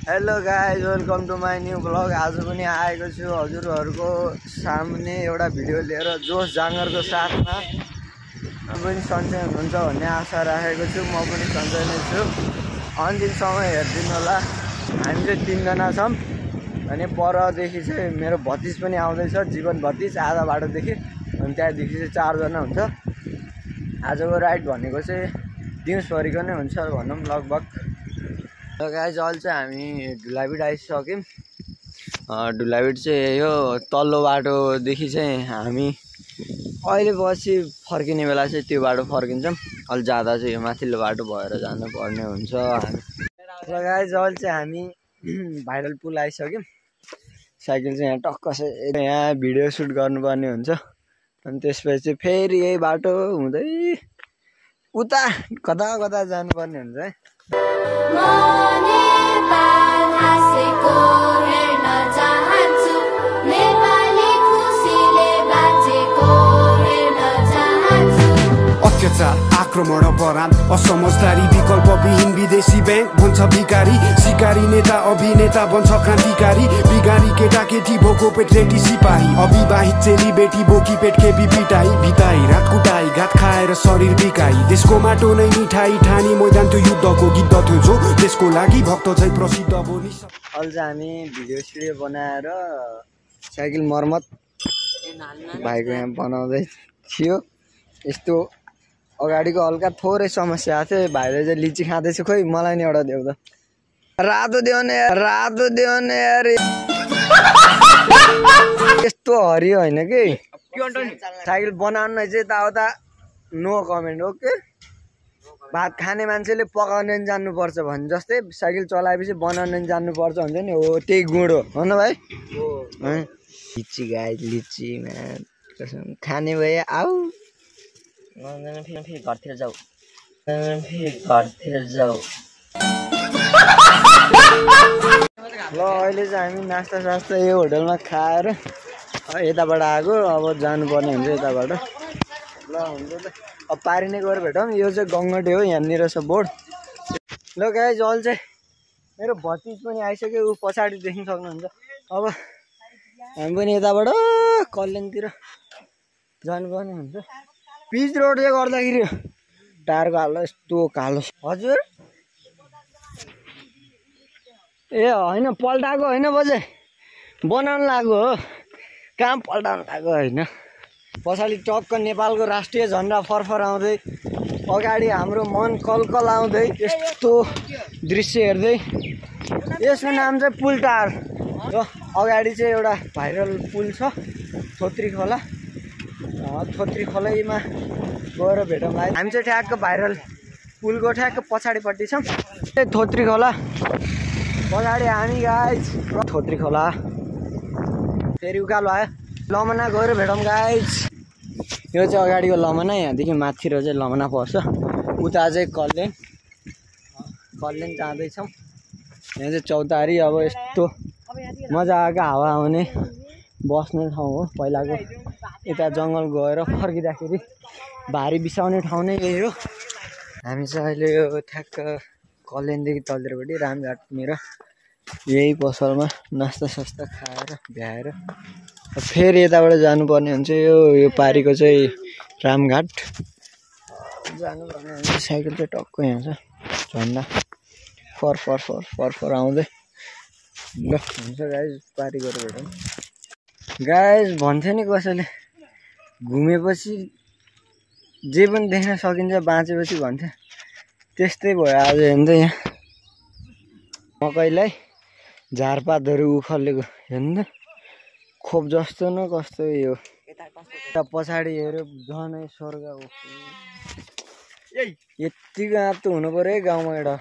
Hello guys, welcome to my new blog. आज पनि आएको छु हजुरहरूको सामने एउटा भिडियो लिएर जोस जाँगरको साथमा। पनि सन्चै हुनुहुन्छ भन्ने आशा राखेको छु। म पनि सन्चै नै छु। अन्तिमसम्म हेरिदिनु होला। हामी चाहिँ 3 जना छौँ अनि परदेखि चाहिँ मेरो भतिज पनि आउँदैछ, जीवन भतिज आधा बाटोदेखि। अनि त्यहाँदेखि चाहिँ 4 जना हुन्छ। आजको राइड भनेको चाहिँ दिउँसभरिको नै हुन्छ भनौँ लगभग। र गाइज अहिले चाहिँ हामी ढुलाबिट आइसक्यौँ। ढुलाबिट चाहिँ यो तल्लो बाटोदेखि चाहिँ हामी अहिले पछि फर्किने बेला चाहिँ त्यो बाटो फर्किन्छौँ। अहिले जाँदा चाहिँ यो माथिल्लो बाटो भएर जानुपर्ने हुन्छ हामी। र गाइज अहिले चाहिँ हामी भाइरल पुल आइसक्यौँ। साइकल चाहिँ यहाँ टक्क यहाँ भिडियो सुट गर्नुपर्ने हुन्छ। अनि त्यसपछि फेरि यही बाटो हुँदै उता कता कता जानुपर्ने हुन्छ है। अत्याचार, आक्रमण, अपराध, असमझदारी, विकल्पविहीन विदेशी बैंक भन्छ भिकारी, सिकारी नेता अभिनेता बन्छ क्रान्तिकारी, बिगारी केटाकेटी भोको पेट रेटी सिपाही, अविवाहित चेली बेटी बोकी पेट खेपी पिटाई, भिताई रात कुटाई घात खाएर शरीर बिकाई, देशको माटो नै मिठाई ठानी मैदान त्यो युद्धको गीत थियो जो देशको लागि भक्त चाहिँ प्रसिद्ध बोली। अहिले चाहिँ हामी भिडियो सिडियो बनाएर साइकल मर्मत भाइको यहाँ बनाउँदै थियो। यस्तो अगाडिको हल्का थोरै समस्या आएको थियो। भाइले चाहिँ लिची खाँदैछ, खोइ मलाई नि एउटा देऊ त। रातो देउने अरे यस्तो हरियो होइन कि साइकल बनाउनु चाहिँ यताउता नो कमेन्ट। ओके, भात खाने मान्छेले पकाउने नि जान्नुपर्छ भने जस्तै साइकल चलाएपछि बनाउनु नि जान्नुपर्छ हुन्छ नि। हो त्यही गुण हो न भाइ। लिची गाई लिची कसम खाने भए आऊ फेरि घरतिर जाऊ ल अहिले चाहिँ हामी नास्ता सास्ता यो होटलमा खाएर यताबाट आएको। अब जानुपर्ने हुन्छ यताबाट। ल हुन्छ त, अब पारिने गएर भेटौँ। यो चाहिँ गङ्गटे हो, यहाँनिर छ बोर्ड। ल गाइज अहिले चाहिँ मेरो भतिज पनि आइसक्यो, ऊ पछाडि देख्न सक्नुहुन्छ। अब हामी पनि यताबाट कल्याणतिर जानुपर्ने हुन्छ। पिच रोड चाहिँ गर्दाखेरि टायरको हाल यस्तो कालो। हजुर ए होइन पल्टाएको होइन, बजे बनाउनु लाग्यो हो, कहाँ पल्टाउनु लाग्यो होइन। पछाडि टक्क नेपालको राष्ट्रिय झन्डा फरफर आउँदै, अगाडि हाम्रो मन कलकल आउँदै यस्तो दृश्य हेर्दै। यसको नाम चाहिँ पुल टार र अगाडि चाहिँ एउटा भाइरल पुल छ थोत्री खोला। थोत्री खोलैमा गएर भेटौँला। हामी चाहिँ ठ्याक्क भाइरल पुलको ठ्याक्क पछाडिपट्टि छौँ। थोत्री खोला पछाडि हामी गाइज। थोत्री खोला फेरि उकालो आयो। लमना गएर भेटौँ गाइज। यो चाहिँ अगाडिको लमना, यहाँदेखि माथितिर चाहिँ लमना पर्छ। उता चाहिँ कल्याण जाँदैछौँ। यहाँ चाहिँ चौतारी। अब यस्तो मजाको हावा आउने बस्ने ठाउँ हो पहिलाको। यता जङ्गल गएर फर्किँदाखेरि भारी बिसाउने ठाउँ नै यही हो। हामी चाहिँ अहिले यो ठ्याक्क कल्याणदेखि तल्तिरपट्टि रामघाटनिर यही पसलमा नास्ता सास्ता खाएर भ्याएर फेरि यताबाट जानुपर्ने हुन्छ। यो पारिको चाहिँ रामघाट जानुपर्ने हुन्छ। साइकल चाहिँ टक्क यहाँ छ, झन्डा फर आउँदै। ल हुन्छ गाइज, पारि गरेर भेटौँ। गाइज भन्थ्यो नि कसैले घुमेपछि जे पनि देख्न सकिन्छ बाँचेपछि भन्थ्यो, त्यस्तै भयो आज। हेर्नु त यहाँ मकैलाई झारपातहरू उखलेको हेर्नु त, खोप जस्तो न कस्तो यो। पछाडि हेऱ्यो झनै स्वर्ग। यत्तिको आँप त हुनु पऱ्यो है गाउँमा। एउटा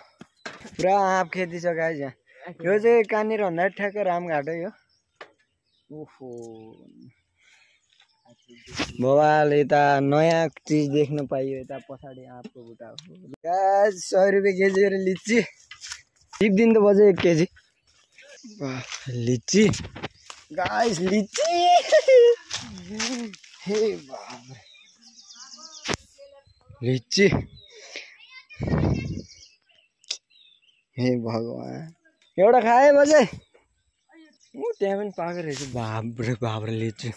पुरा आँप खेती छ गाइज यहाँ। यो चाहिँ कहाँनिर भन्दा ठ्याक्क रामघाटै हो। ओहो बबाल, यता नयाँ चिज देख्न पाइयो। यता पछाडि आँपको बुट्टा हो गाइज। 100 रुपियाँ केजी गरे लिची। टिप्दिन त बज्यो 1 केजी लिची गाइज। लिची हे बाबा, लिची हे भगवान। एउटा खाए बजे त्यहाँ पनि पाएको रहेछ बाब्रे लिचु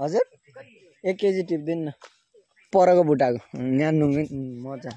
हजुर 1 केजी टिप्दिनु न परको बुटाको न्यान्नु मजा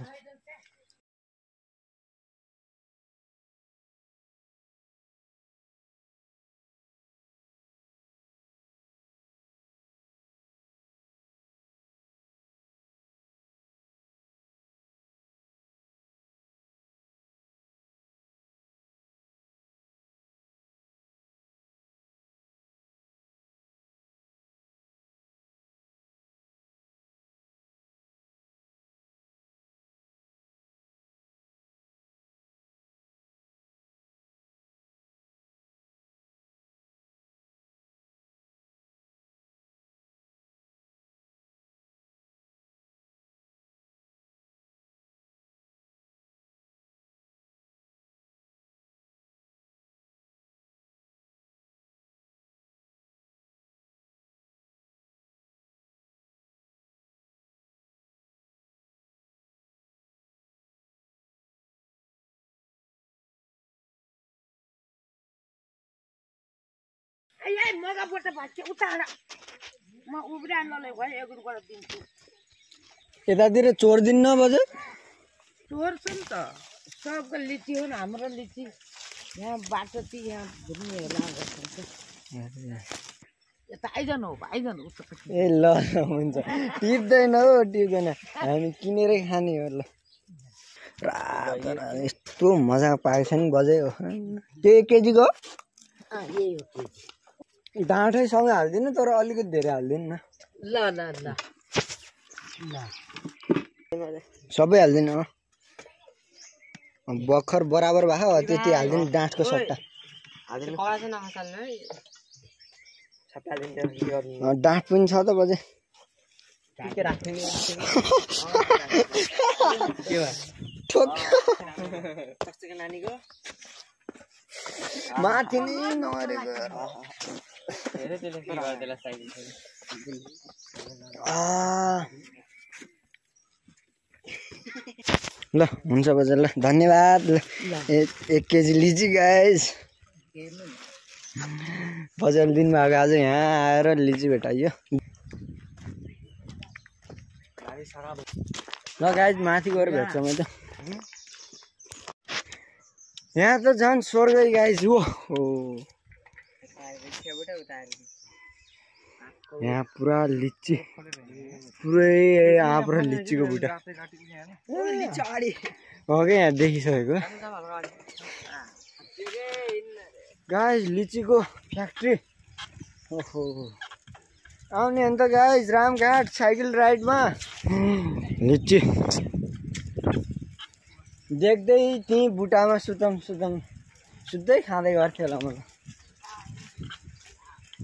मगा बोट भाग्छ उतारा म उब्रानलाई भयो एगुरबाट दिन्छु यतातिर चोर्दिन्न बजे चोर्छ नि त सबको लिची हो नि हाम्रो लिची यहाँ बाटो ती यहाँ घुम्ने लाग्छ यता आइजानु हो आइजानु ए ल हुन्छ टिप्दैन हो टिप्दैन हामी किनेरै खाने हो ल यस्तो मजा पाएको छ नि बजे हो त्यो 1 केजीको यही हो केजी डाँठै सँगै हाल्दिनु तर अलिकति धेरै हाल्दिनु न ल ल ल ल सबै हाल्दिनु बखर बराबर भएको त्यति हाल्दिनु डाँठको सट्टा डाँठ पनि छ त बजे माथि नै नगरेको ल हुन्छ बजार ल धन्यवाद ल 1 केजी लिची गाइस बजार दिनुभएको आज यहाँ आएर लिची भेटाइयो ल गाइस माथि गएर भेट्छ म त यहाँ त झन् स्वर्गै गाइस हो यहाँ पुरा लिची पुरै यहाँ पुरा लिचीको बुटा हो क्या यहाँ देखिसकेको गाइस लिचीको फ्याक्ट्री ओहो आउने अन्त गाइस रामघाट साइकल राइडमा लिची देख्दै त्यहीँ बुटामा सुत्दै खाँदै गर्थ्यो होला मलाई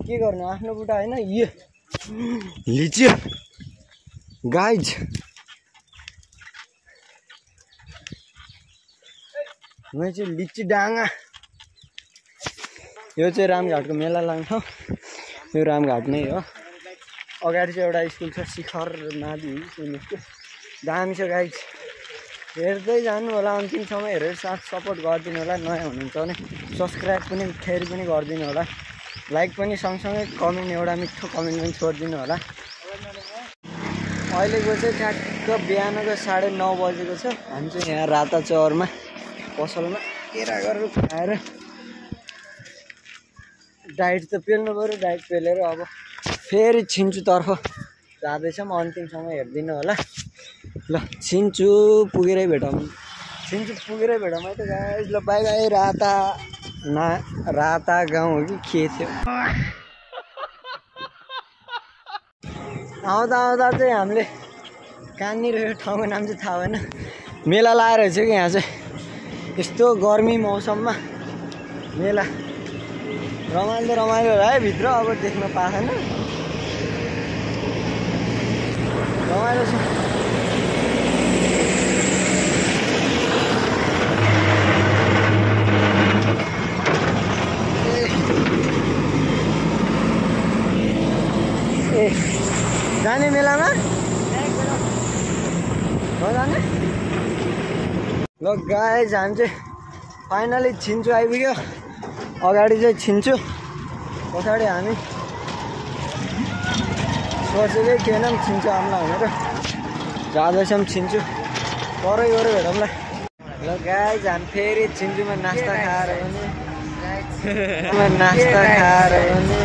के गर्नु आफ्नो बुटा होइन यो लिची गाइज म चाहिँ लिची डाँगा यो चाहिँ रामघाटको मेला लाग्छ यो रामघाट नै हो अगाडि चाहिँ एउटा स्कुल छ शिखर मावि स्कुल दामी छ गाइज हेर्दै जानु होला अन्तिमसम्म हेरेर साथ सपोर्ट गरिदिनु होला नयाँ हुनुहुन्छ भने सब्सक्राइब पनि फेरि पनि गरिदिनु होला लाइक पनि सँगसँगै कमेन्ट एउटा मिठो कमेन्ट पनि छोडिदिनु होला अहिलेको चाहिँ ठ्याक्क बिहानको 9:30 बजेको छ हामी चाहिँ यहाँ राता चौरमा पसलमा केरा गरेर खाएर डाइट त पेल्नु पऱ्यो डाइट पेलेर अब फेरि छिन्चुतर्फ जाँदैछौँ अन्तिमसम्म हेरिदिनु होला ल छिन्चु पुगेरै भेटौँ छिन्चु पुगेरै भेटौँ है त गाइस ल बाई बाई राता गाउँ हो कि के थियो आउँदा चाहिँ हामीले कहाँनिर ठाउँको नाम चाहिँ थाहा भएन मेला लागेर रहेछ कि यहाँ चाहिँ यस्तो गर्मी मौसममा मेला रमाइलो होला है भित्र अब देख्न पाएन रमाइलो छ जाने मेलामा नजाने ल गाइज हामी चाहिँ फाइनली छिन्चु आइपुग्यो अगाडि चाहिँ छिन्चु पछाडि हामी सोचेकै थिएनौँ छिन्चु आउँला भनेर जाँदैछौँ छिन्चु परै गऱ्यो भेटौँला ल गाइज हामी फेरि छिन्चुमा नास्ता खाएर भने नास्ता खाएर भने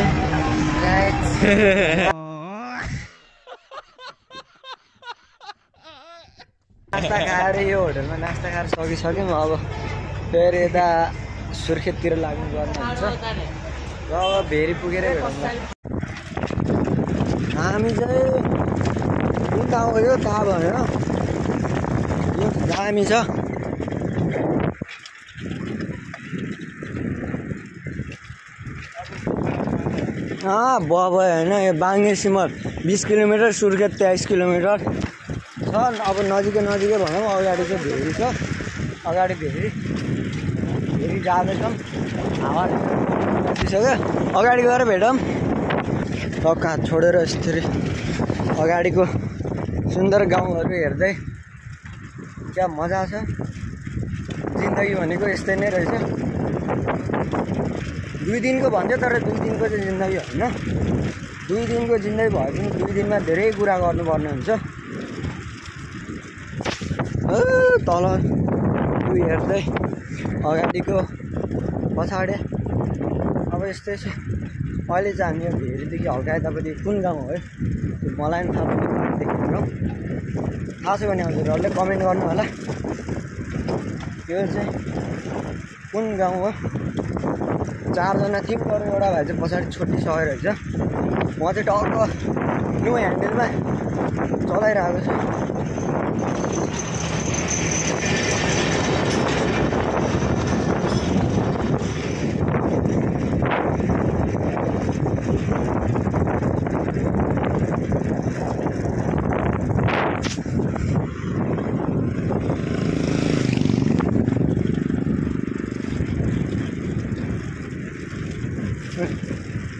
नास्ता खाएर यो होटलमा नास्ता खाएर सकिसक्यौँ अब फेरि यता सुर्खेततिर लाग्नु पर्ने हुन्छ र अब भेरी पुगेरै भेटौँला हामी चाहिँ कुन ठाउँ हो यो थाहा भएन यो दामी छ भयो होइन यो बाङ्गे सिमल 20 किलोमिटर सुर्खेत 23 किलोमिटर छ अब नजिकै भनौँ अगाडि चाहिँ भेरी छ अगाडि भेरी जाँदैछौँ हावा बसिसक्यो अगाडि गएर भेटौँ कहाँ छोडेर यसरी अगाडिको सुन्दर गाउँहरू हेर्दै क्या मजा छ जिन्दगी भनेको यस्तै नै रहेछ 2 दिनको भन्छ तर 2 दिनको चाहिँ जिन्दगी होइन 2 दिनको जिन्दगी भए पनि 2 दिनमा धेरै कुरा गर्नुपर्ने हुन्छ तल हेर्दै अगाडिको पछाडि अब यस्तै छ अहिले चाहिँ हामी यो भेरीदेखि हल्का यतापट्टि कुन गाउँ हो है मलाई पनि थाहा पनि देख्नु थाहा छ भने हजुरहरूले कमेन्ट गर्नु होला यो चाहिँ कुन गाउँ हो 4 जना थियौँ तर एउटा भाइ चाहिँ पछाडि छुट्टिसकेको रहेछ म चाहिँ टक्क नो ह्यान्डलमा चलाइरहेको छु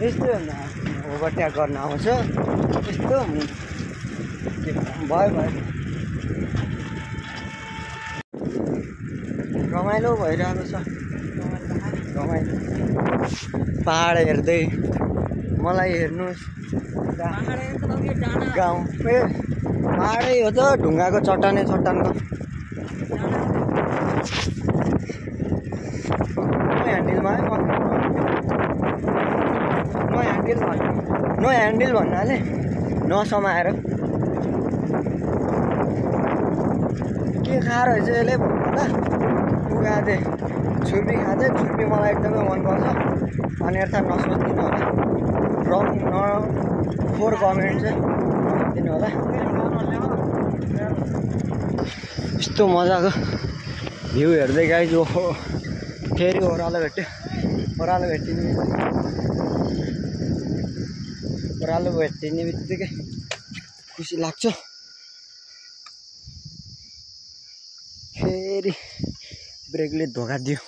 यस्तो ओभरट्याक गर्न आउँछ यस्तो भयो रमाइलो भइरहेको छ रमाइलो पहाड हेर्दै मलाई हेर्नुहोस् गाउँ ए पहाडै हो त ढुङ्गाको चट्टानको ह्यान्डलमा नो ह्यान्डल भन्नाले नसमाएर के खाएर रहेछ यसले भन्नु होला उगाँदै छुर्पी खाँदै छुर्पी मलाई एकदमै मनपर्छ अनि यता नसोचिदिनु होला रङ फोर कमेन्ट चाहिँ दिनु होला यस्तो मजाको भ्यू हेर्दै गाइज ओहो फेरि ओह्रालो भेटिने बित्तिकै खुसी लाग्छ फेरि ब्रेकले धोका दियो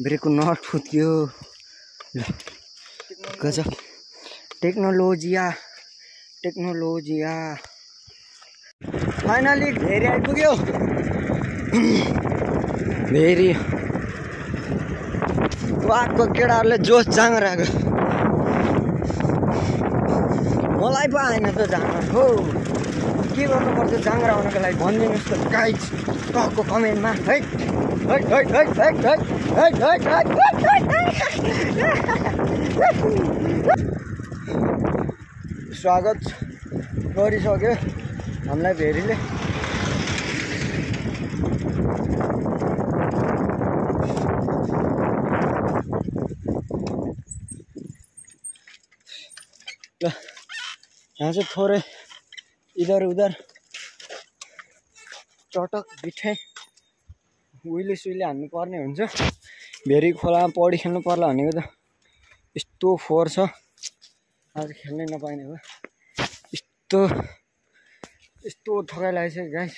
ब्रेकको नट फुट्यो गजब टेक्नोलोजिया फाइनली भेरी आइपुग्यो भेरी वाको केटाहरूले जोस जाँगर आएको मलाई पो आएन त जाँगर हो के गर्नुपर्छ जाँगर आउनको लागि भनिदिनुहोस् त गाइज टक्को कमेन्टमा है स्वागत गरिसक्यो हामीलाई भेरीले ल यहाँ चाहिँ थोरै इधर उधर चटक बिठे उहिले सुइले हान्नु पर्ने हुन्छ भेरी खोलामा पौडी खेल्नु पर्ला भनेको त यस्तो फोहोर छ आज खेल्नै नपाइने हो यस्तो थकाइ लागेको छ गाइस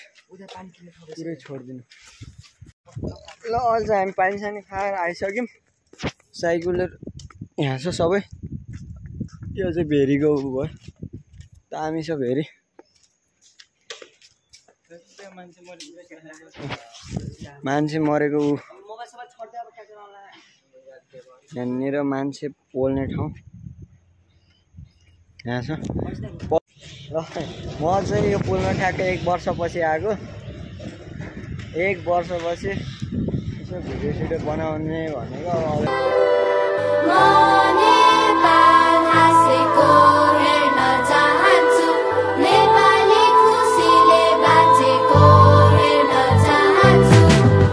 पुरै छोडिदिनु ल अहिले चाहिँ हामी पानी सानी खाएर आइसक्यौँ साइकलर यहाँ छ सबै यो चाहिँ भेरीको भयो दामी छ भेरी मान्छे मरेको यहाँनिर मान्छे पोल्ने ठाउँ यहाँ छ। ल म चाहिँ यो पुलमा ठ्याक्कै 1 वर्षपछि आएको। 1 वर्षपछि यसो भिडियो सिडियो बनाउने भनेको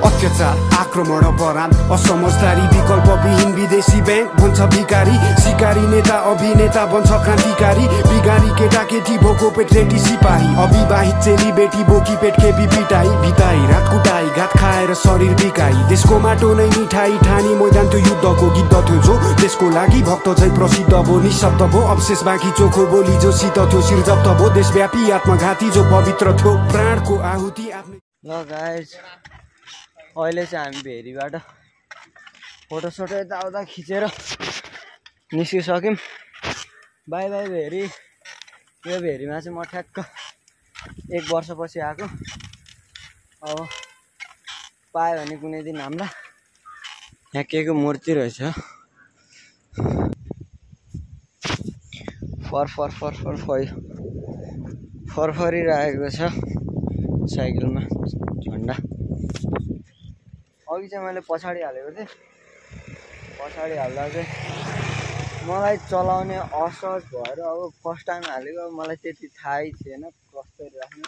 अत्याचार आक्रमण अपराध असमझदारी विकल्पविहीन विदेशी ब्याङ्क भन्छ भिकारी सिकारी नेता अभिनेता बन्छ क्रान्तिकारी बिगारी केटाकेटी भोको पेट रेटी सिपाही अविवाहित चेली बेटी बोकी पेट खेपी पिटाई भिताई रात कुटाई घात खाएर शरीर बिकाई देशको माटो नै मिठाई ठानी मैदान त्यो युद्धको गिद्ध थियो जो देशको लागि भक्त चाहिँ प्रसिद्ध भो निशब्द भो अवशेष बाँकी चोखो बोली जो शीत थियो शिर जप्त भो देशव्यापी आत्मघाती जो पवित्र थियो प्राणको आहुति आफ्नै। ल गाइस अहिले चाहिँ हामी भेरीबाट फोटोसोटो यताउता खिचेर निस्किसक्यौँ। By by very. यो भेरीमा चाहिँ म ठ्याक्क 1 वर्षपछि आएको। अब पायो भने कुनै दिन हामीलाई यहाँ के को मूर्ति रहेछ फरफरिरहेको छ साइकलमा झन्डा। अघि चाहिँ मैले पछाडि हालेको थिएँ। पछाडि हाल्दा चाहिँ मलाई चलाउने असहज भएर अब फर्स्ट टाइम हालेको मलाई त्यति थाहै थिएन कसरी राख्ने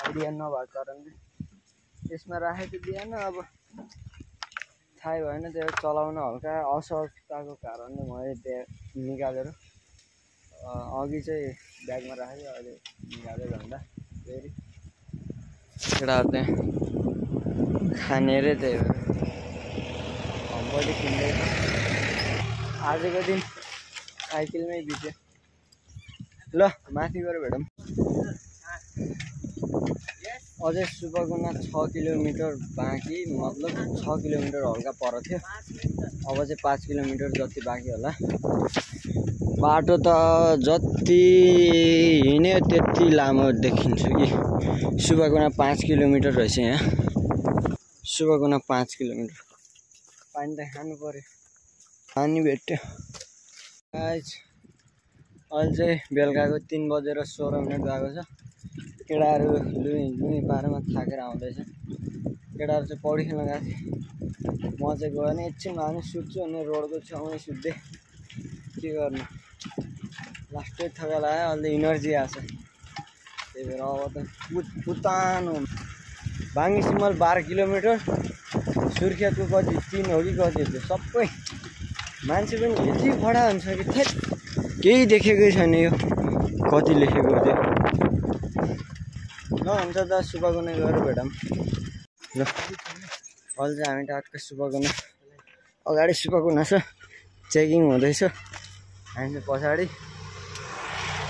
आइडिया नभएको कारणले त्यसमा राखेको दिएन। अब थाहै भएन त्यो चलाउन हल्का असहजताको कारणले मैले त्यहाँ निकालेर अघि चाहिँ ब्यागमा राखेँ अहिले निकालेर भन्दा फेरि केटाहरू त्यहाँ खाने रे त्यही भएर हम्बडी किन्दैछ। आजको दिन साइकलमै बित्यो। ल माथि गएर भेटौँ। अझै सुबकुना 6 किलोमिटर बाँकी मतलब 6 किलोमिटर हल्का पर थियो। अब चाहिँ 5 किलोमिटर जति बाँकी होला। बाटो त जति हिँड्यो त्यति लामो देखिन्छ कि। सुबकुना 5 किलोमिटर रहेछ यहाँ। सुबकुना 5 किलोमिटर। पानी त खानु पर्यो। पानी भेट्यो। आज अहिले चाहिँ बेलुकाको 3 बजेर 16 मिनट भएको छ। केटाहरू लुई पारेमा थाकेर आउँदैछ। केटाहरू चाहिँ पौडी खेल्न गएको थियो। म चाहिँ गयो भने एकछिनमा हामी सुत्छु अनि रोडको छेउमै सुत्दै के गर्नु लास्टै थका लाग्यो। अहिले इनर्जी आएको छ त्यही भएर अब त पुतानो भाङ्गी सिमल 12 किलोमिटर सुर्खेतको कति 3 हो कि कति थियो सबै मान्छे पनि यति बडा हुन्छ कि थेट केही देखेकै छैन यो कति लेखेको थियो। ल हुन्छ त सुबकुना गएर भेटौँ। ल अहिले चाहिँ हामी टक्क सुबकुना अगाडि सुबकुना छ चेकिङ हुँदैछ। हामी चाहिँ पछाडि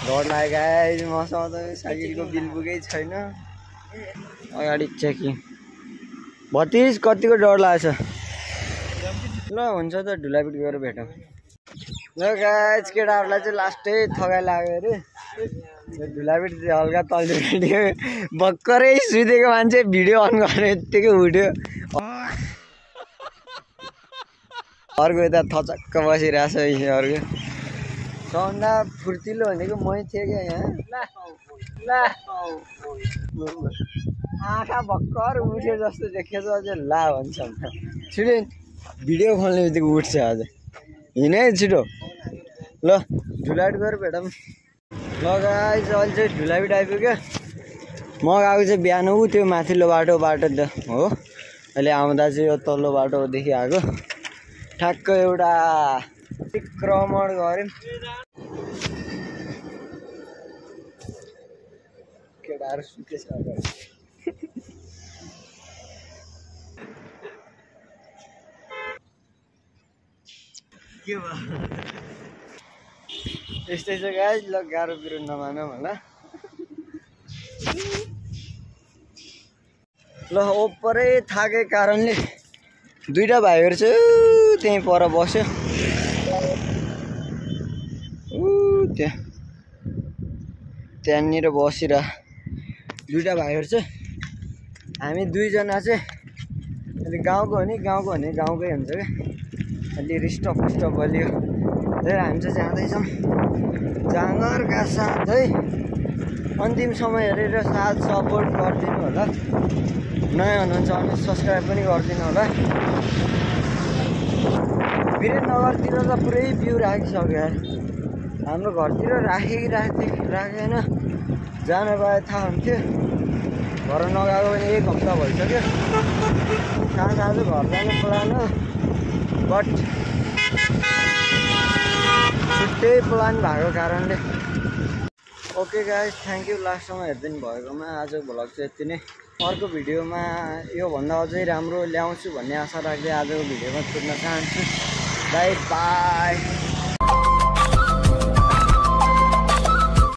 डर लागेको मसँग त साइकलको बिल पुगै छैन। अगाडि चेकिङ भतिज कतिको डर लागेछ। ल हुन्छ त ढुलापिट गएर भेटौँ। ल गाइस केटाहरूलाई चाहिँ लास्टै थकाइ लाग्यो अरे ढुलापिट हल्का तल्लो भर्खरै सुतेको मान्छे भिडियो अन गरेर यत्तिकै उठ्यो। अर्को यता थचक्क बसिरहेछ अर्को सबभन्दा फुर्तिलो भनेको मै थिएँ क्या यहाँ। आँखा भर्खर उठ्यो जस्तो देखेछ अझै ला भन्छ छिटो भिडियो खोल्ने बित्तिकै उठ्छ अझै हिँडै छिटो। ल ढुलाइट गएर भेटौँ। ल गाइस अहिले चाहिँ ढुलाइट आइपुग्यो। म गएको चाहिँ बिहान ऊ त्यो माथिल्लो बाटो त हो। अहिले आउँदा चाहिँ यो तल्लो बाटोदेखि आएको ठ्याक्क एउटा अतिक्रमण गऱ्यौँ। केटाहरू सुतेछ के भयो यस्तै छ गाइस। ल गाह्रो पिरो नमानौँ होला। ल ओपरै थाकेको कारणले दुईटा भाइहरू चाहिँ त्यहीँ पर बस्यो। त्यहाँनिर बसिरह दुईटा भाइहरू चाहिँ हामी दुईजना चाहिँ अलि गाउँको हो नि गाउँकै हुन्छ क्या अलि रिष्टपुष्ट बलियो त्यही हामी चाहिँ जाँदैछौँ जाँगरका साथै अन्तिम समय हेरेर साथ सपोर्ट गरिदिनु होला नयाँ हुनुहुन्छ भने सब्सक्राइब पनि गरिदिनु होला वीरेन्द्रनगरतिर त पुरै भ्यू राखिसक्यो हाम्रो घरतिर राखेन जान गए थाहा हुन्थ्यो घर नगएको पनि 1 हप्ता भइसक्यो कहाँ आज घर जाने प्लान हो बट छुट्टै प्लान भएको कारणले ओके गाइस थ्याङ्क यू लास्टसम्म हेरिदिनु भएकोमा आजको भ्लग चाहिँ यति नै अर्को भिडियोमा योभन्दा अझै राम्रो ल्याउँछु भन्ने आशा राख्दै आजको भिडियोमा छुट्न चाहन्छु बाई बाई